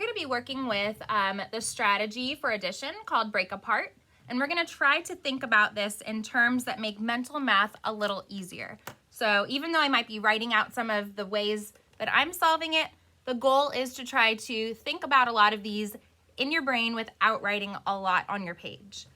going to be working with the strategy for addition called break apart, and we're going to try to think about this in terms that make mental math a little easier. So even though I might be writing out some of the ways that I'm solving it, the goal is to try to think about a lot of these in your brain without writing a lot on your page.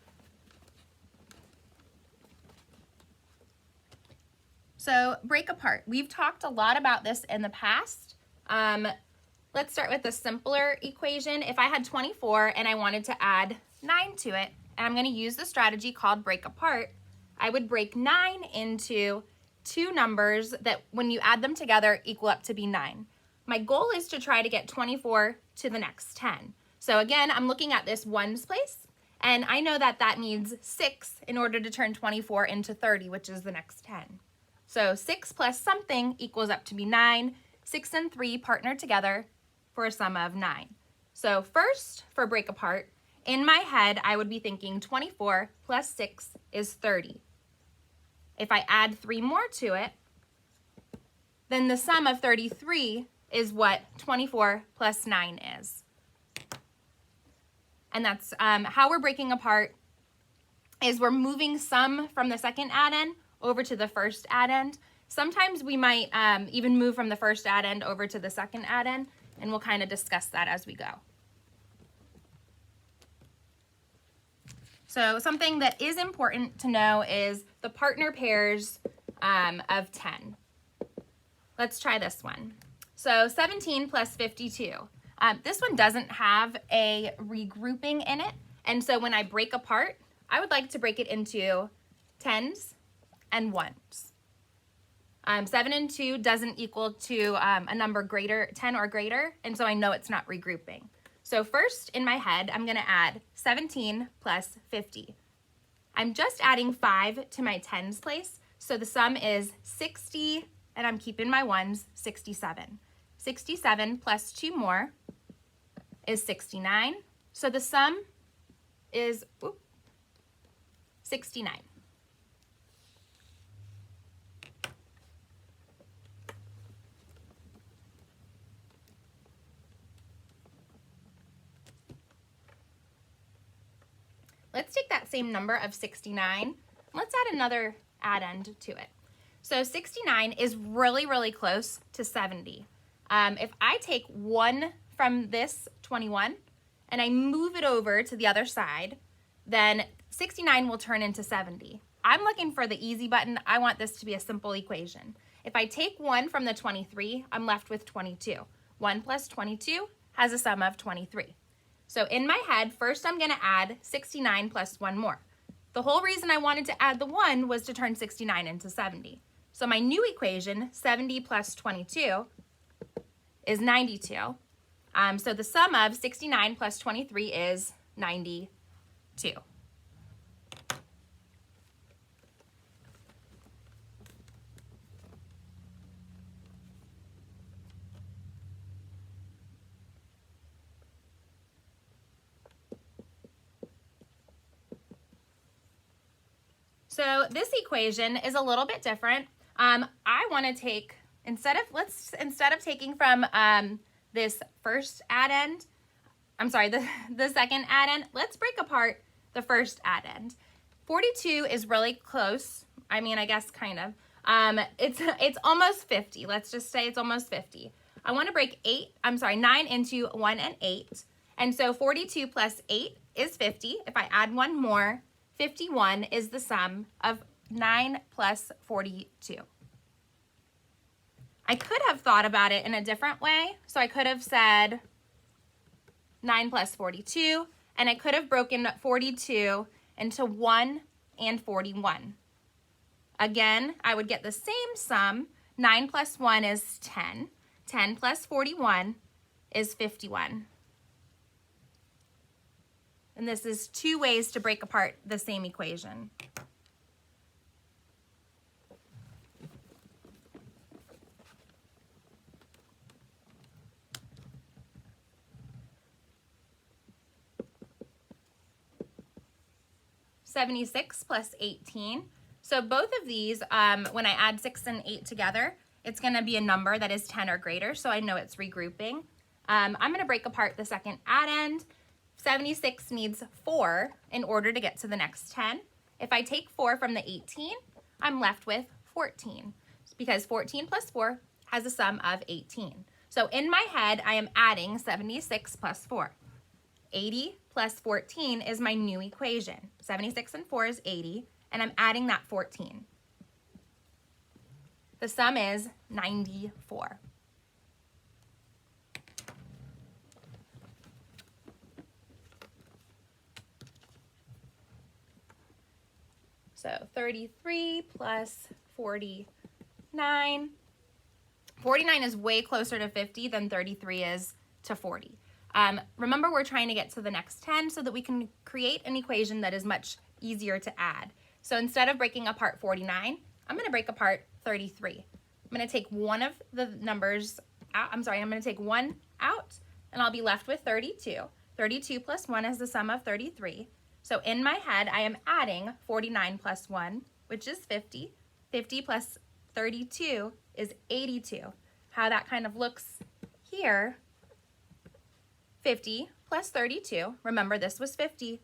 So break apart. We've talked a lot about this in the past. Let's start with the simpler equation. If I had 24 and I wanted to add 9 to it, and I'm going to use the strategy called break apart, I would break 9 into two numbers that when you add them together equal up to be 9. My goal is to try to get 24 to the next 10. So again, I'm looking at this ones place, and I know that that needs 6 in order to turn 24 into 30, which is the next 10. So 6 plus something equals up to be 9. 6 and 3 partner together for a sum of 9. So first, for break apart, in my head, I would be thinking 24 plus 6 is 30. If I add 3 more to it, then the sum of 33 is what 24 plus 9 is. And that's how we're breaking apart is we're moving some from the second addend over to the first addend. Sometimes we might even move from the first addend over to the second addend, and we'll kind of discuss that as we go. So something that is important to know is the partner pairs of 10. Let's try this one. So 17 plus 52. This one doesn't have a regrouping in it, and so when I break apart, I would like to break it into tens and ones. 7 and 2 doesn't equal to a number greater, 10 or greater, and so I know it's not regrouping. So first, in my head, I'm going to add 17 plus 50. I'm just adding 5 to my tens place, so the sum is 60, and I'm keeping my ones, 67. 67 plus 2 more is 69, so the sum is 69. Let's take that same number of 69, let's add another addend to it. So 69 is really, really close to 70. If I take 1 from this 21 and I move it over to the other side, then 69 will turn into 70. I'm looking for the easy button. I want this to be a simple equation. If I take 1 from the 23, I'm left with 22. 1 plus 22 has a sum of 23. So in my head, first I'm going to add 69 plus 1 more. The whole reason I wanted to add the 1 was to turn 69 into 70. So my new equation, 70 plus 22, is 92. So the sum of 69 plus 23 is 92. So this equation is a little bit different. I want to take, instead of taking from this first addend, I'm sorry, the second addend, let's break apart the first addend. 42 is really close. I mean, I guess kind of. It's almost 50. Let's just say it's almost 50. I want to break 9 into 1 and 8. And so 42 plus 8 is 50. If I add 1 more, 51 is the sum of 9 plus 42. I could have thought about it in a different way. So I could have said 9 plus 42, and I could have broken 42 into 1 and 41. Again, I would get the same sum. 9 plus 1 is 10. 10 plus 41 is 51. And this is 2 ways to break apart the same equation. $76 plus 18. So both of these, when I add 6 and 8 together, it's going to be a number that is 10 or greater, so I know it's regrouping. I'm going to break apart the second addend. 76 needs 4 in order to get to the next 10. If I take 4 from the 18, I'm left with 14 because 14 plus 4 has a sum of 18. So in my head, I am adding 76 plus 4. 80 plus 14 is my new equation. 76 and 4 is 80, and I'm adding that 14. The sum is 94. So 33 plus 49. 49 is way closer to 50 than 33 is to 40. Remember, we're trying to get to the next 10 so that we can create an equation that is much easier to add. So instead of breaking apart 49, I'm going to break apart 33. I'm going to take one of the numbers out. I'm going to take one out, and I'll be left with 32. 32 plus 1 is the sum of 33. So in my head, I am adding 49 plus 1, which is 50. 50 plus 32 is 82. How that kind of looks here, 50 plus 32. Remember, this was 50.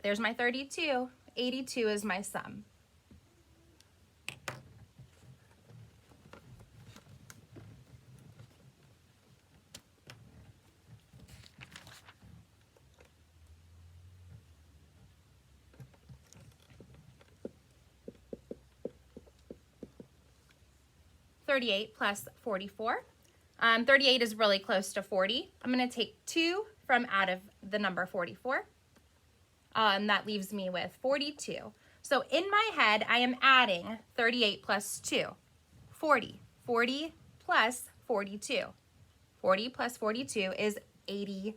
There's my 32. 82 is my sum. $38 plus 44. 38 is really close to 40. I'm going to take 2 from out of the number 44. And that leaves me with 42. So in my head, I am adding 38 plus 2, 40. 40 plus 42. 40 plus 42 is 82.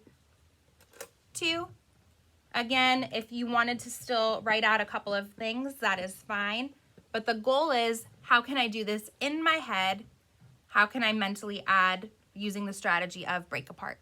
Again, if you wanted to still write out a couple of things, that is fine. But the goal is, how can I do this in my head? How can I mentally add using the strategy of break apart?